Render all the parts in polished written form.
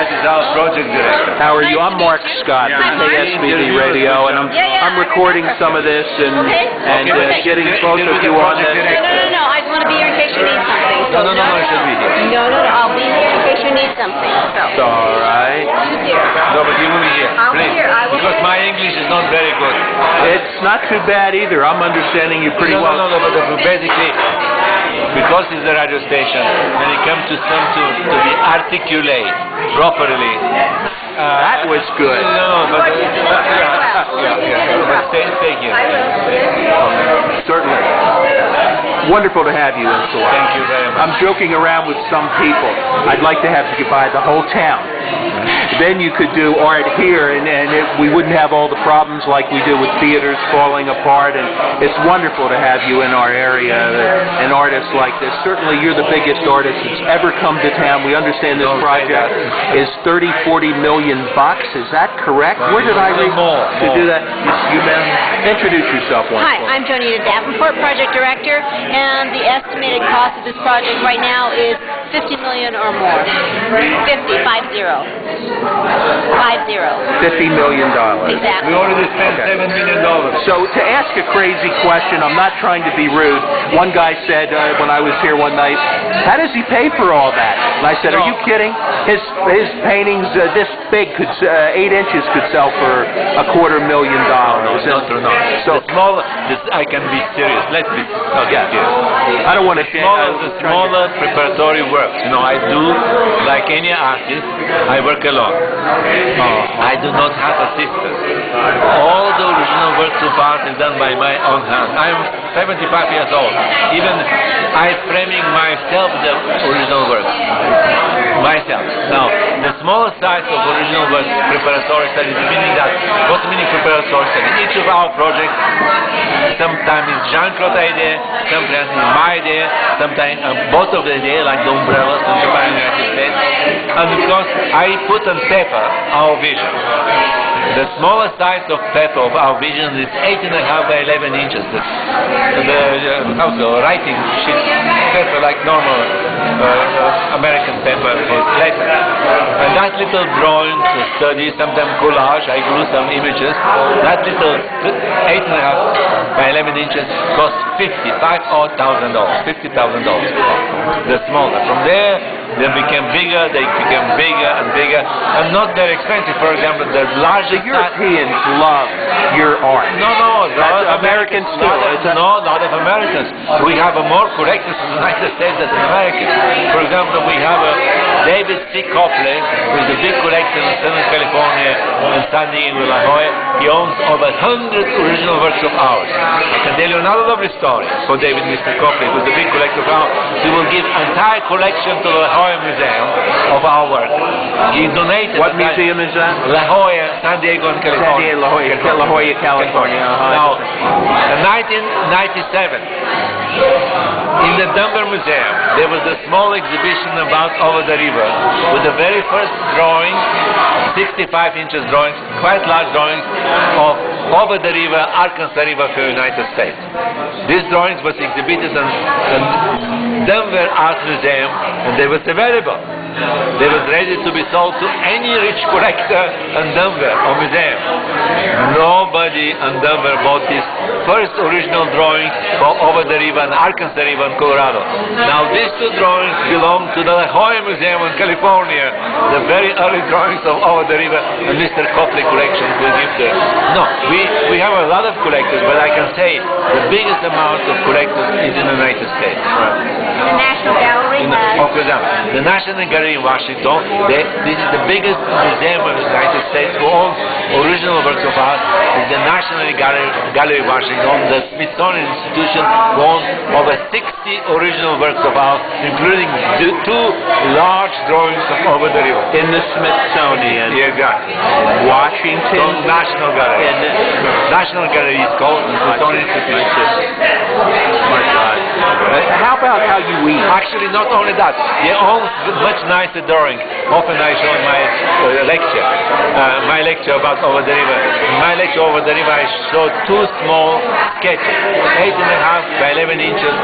That is our project director. How are you? I'm Marc Scott from KSBV Radio, and I'm recording some of this and getting both of you on this. No. I want to be here in case you need something. No, it should be here. No. I'll be here in case you need something. It's all right. No, but you will be here. I'll be Please. here. I will. Because my English is not very good. It's not too bad either. I'm understanding you pretty well. No, but basically, because it's a radio station, when it comes to be articulate properly. That was good. No, but but stay here. I will. Certainly. Wonderful to have you in Salah. Thank you very much. I'm joking around with some people. I'd like to have you buy the whole town. Then you could do art here, and we wouldn't have all the problems like we do with theaters falling apart. And it's wonderful to have you in our area, an artist like this. Certainly, you're the biggest artist that's ever come to town. We understand this project is 30-40 million bucks. Is that correct? Where did I read to do that? You ma'am, introduce yourself once. Hi, I'm Jonita Davenport, project director, and the estimated cost of this project right now is $50 million or more. 50. $50 million. Exactly. We already spent $7 million. So to ask a crazy question, I'm not trying to be rude. One guy said when I was here one night, "How does he pay for all that?" And I said, "Are you kidding? His paintings this big, 8 inches, could sell for $250,000." No. So I can be serious. Let's be serious. I don't want to The smaller preparatory works. I do like any artist. I work alone. I do not have assistants. All the original works of art is done by my own hand. I'm 75 years old. Even I'm framing myself the original works. Myself. Now, the smaller size of original works, preparatory studies, meaning that what meaning preparatory studies? Each of our projects, sometimes it's Jean-Claude idea, sometimes it's my idea, sometimes both of the ideas, like the umbrellas in Japan and the United States. And because I put on paper our vision. The smallest size of paper of our vision is 8.5 by 11 inches. Also writing sheet paper like normal American paper is letter. And that little drawing, study, sometimes collage, I glue some images. That little 8.5 by 11 inches costs $50,000. The smaller. From there, they became bigger, and not very expensive. For example, the larger Europeans love your art. No, Americans too. No, not of Americans. We have more collectors in the United States than Americans. For example, we have David C. Copley, who is a big collector in Southern California and San Diego, La Jolla. He owns over 100 original works of ours. I can tell you another lovely story for David Mr. Copley, who is a big collector of ours. He will give entire collection to the La Jolla Museum of our work. He donated. What museum is that? La Jolla, San Diego, and California. La Jolla, California. Now, in 1997, in the Denver Museum, there was a small exhibition about Over the River with the very first drawing, 65 inches drawings, quite large drawings of Over the River, Arkansas River for the United States. These drawings was exhibited in Denver Art Museum, and they was available. They was ready to be sold to any rich collector in Denver or museum. Nobody in Denver bought this first original drawing for Over the River and Arkansas River in Colorado. Now these two drawings belong to the La Jolla Museum in California. The very early drawings of Over the River and Mr. Copley collection will give the... No, we have a lot of collectors, but I can say the biggest amount of collectors is in the United States. The National Gallery the National Gallery in Washington, this is the biggest museum in the United States who owns original works of art. Is the National Gallery in Washington. The Smithsonian Institution owns over 60 original works of art, including two large drawings of Over the River. In the Smithsonian. Yeah, exactly. Washington. National Gallery. National Gallery is called the Smithsonian Institution. My God. How about how you eat? Actually, not only that, they own much nicer drawing. Often I show in my lecture about Over the River. In my lecture Over the River, I show two small sketches, 8.5 by 11 inches.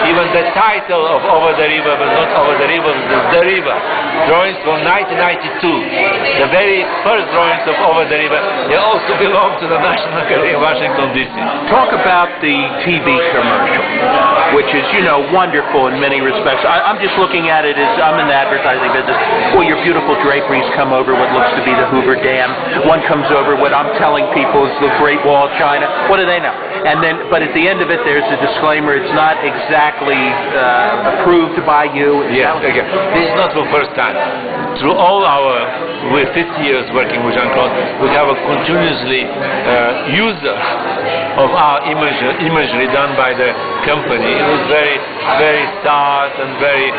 Even the title of Over the River was not Over the River, it was The River. drawings from 1992. The very first drawings of Over the River, they also belong to the National Gallery of Washington, D.C. Talk about the TV commercial, which is, you know, wonderful in many respects. I'm just looking at it as I'm in the advertising business. Well, your beautiful draperies come over what looks to be the Hoover Dam. One comes over what I'm telling people is the Great Wall of China. What do they know? And then, but at the end of it, there's a disclaimer. It's not exactly approved by you. Yes, okay. This is not the first time. Through all we're 50 years working with Jean-Claude, we have a continuously user of our imagery done by the company. It was very, very stark and very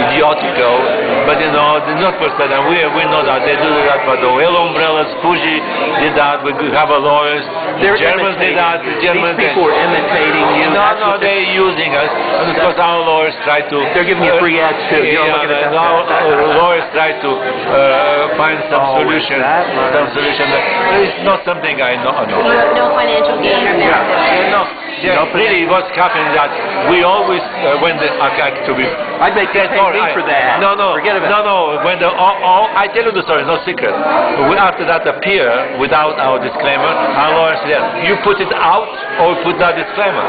idiotical, but you know, it's not first time. We know that they do that, but the yellow umbrellas, Fuji did that. We have a lawyers. The Germans did that. The Germans. These people are imitating you. No, they're using us, and of course our lawyers try to. They're giving you free ads too. Our lawyers try to find some solution. It's not something I know. You have no financial gain or benefit. No, really, what's happening that we always, when the I'd make that pay me for that. No, forget about it. No. When I tell you the story, no secret. After that appear without our disclaimer, our lawyer said, you put it out or put that disclaimer,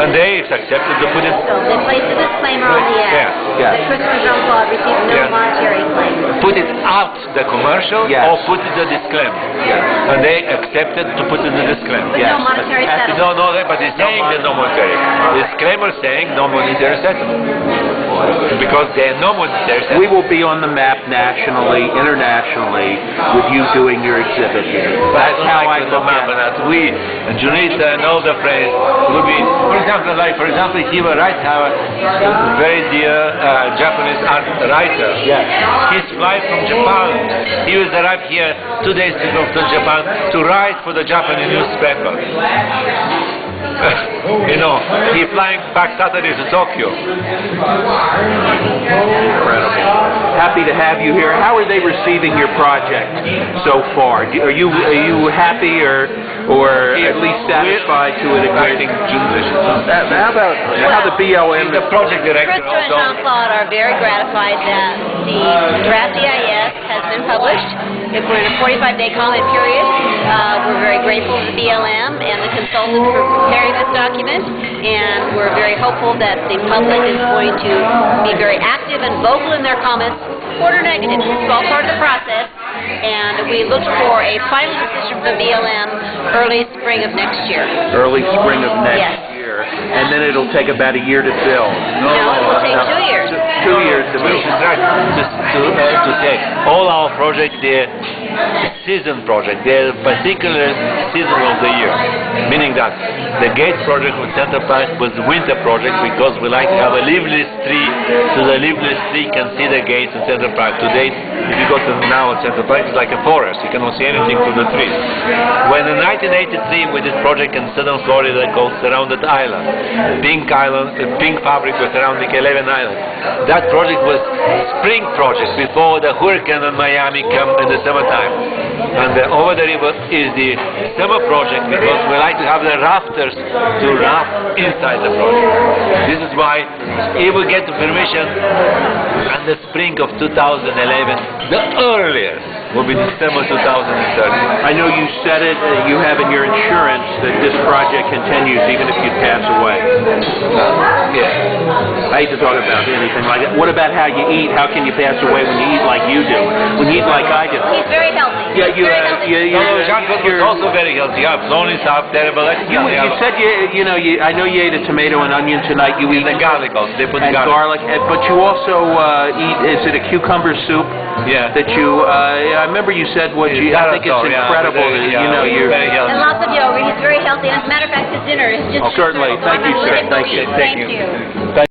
and they accepted to put it. So they placed a disclaimer on the ad. Yeah. That Christo and Jean-Claude received no monetary claim. Put it out the commercial or put it the disclaimer, and they accepted to put it the disclaimer. With no monetary settlement. No, but it's saying the no monetary. Disclaimer saying no monetary settlement. Because there are no monetary settlement. We will be on the map nationally, internationally, with you doing your exhibit here. That's how I look at it. We, and Junita and all the friends, will be, for example, he will write our very dear Japanese art writer. Yes. He's flying from Japan. He was arrived here 2 days ago from Japan to write for the Japanese newspaper. You know, he's flying back Saturday to Tokyo. Incredible. Happy to have you here. How are they receiving your project so far? Are you happy or at least satisfied to a degree? How about the BLM? The project director. Christo and Jean-Claude are very gratified that the draft EIS has been published. If we're in a 45-day comment period, we're very grateful to the BLM and the consultants for preparing this document, and we're very hopeful that the public is going to be very active and vocal in their comments, support or negative. It's all part of the process, and we look for a final decision from the BLM early spring of next year. Early spring of next year. And then it'll take about a year to build. No, it will take 2 years. 2 years to build. To say, all our projects, they're season projects. They're particular season of the year. Meaning that the gate project with Central Park was the winter project because we like to have a leafless tree, so the leafless tree can see the gates in Central Park. Today, if you go to now at Central Park, it's like a forest. You cannot see anything through the trees. When in 1983 we did project in southern Florida called Surrounded Island, Pink Fabric was surrounding 11 islands. That project was spring project before the hurricane in Miami come in the summertime. And the Over the River is the summer project because we like to have the rafters to raft inside the project. This is why if we get the permission in the spring of 2011, the earliest will be December 2030. I know you said it, you have in your insurance that this project continues even if you pass away. Yeah. I hate to talk about anything like that. What about how you eat? How can you pass away when you eat like you do? When you eat like I do? He's very healthy. Yeah, Jean-Claude was also very healthy. You have lonely stuff, terrible. You said I know you ate a tomato and onion tonight. You eat the garlic also. They put and garlic, but you also eat. Is it a cucumber soup? Yeah. That you. I remember you said what you. I think it's incredible. You're very healthy. And lots of yogurt. He's very healthy. And as a matter of fact, his dinner is just. Certainly. Thank you, sir. Thank you. Thank you.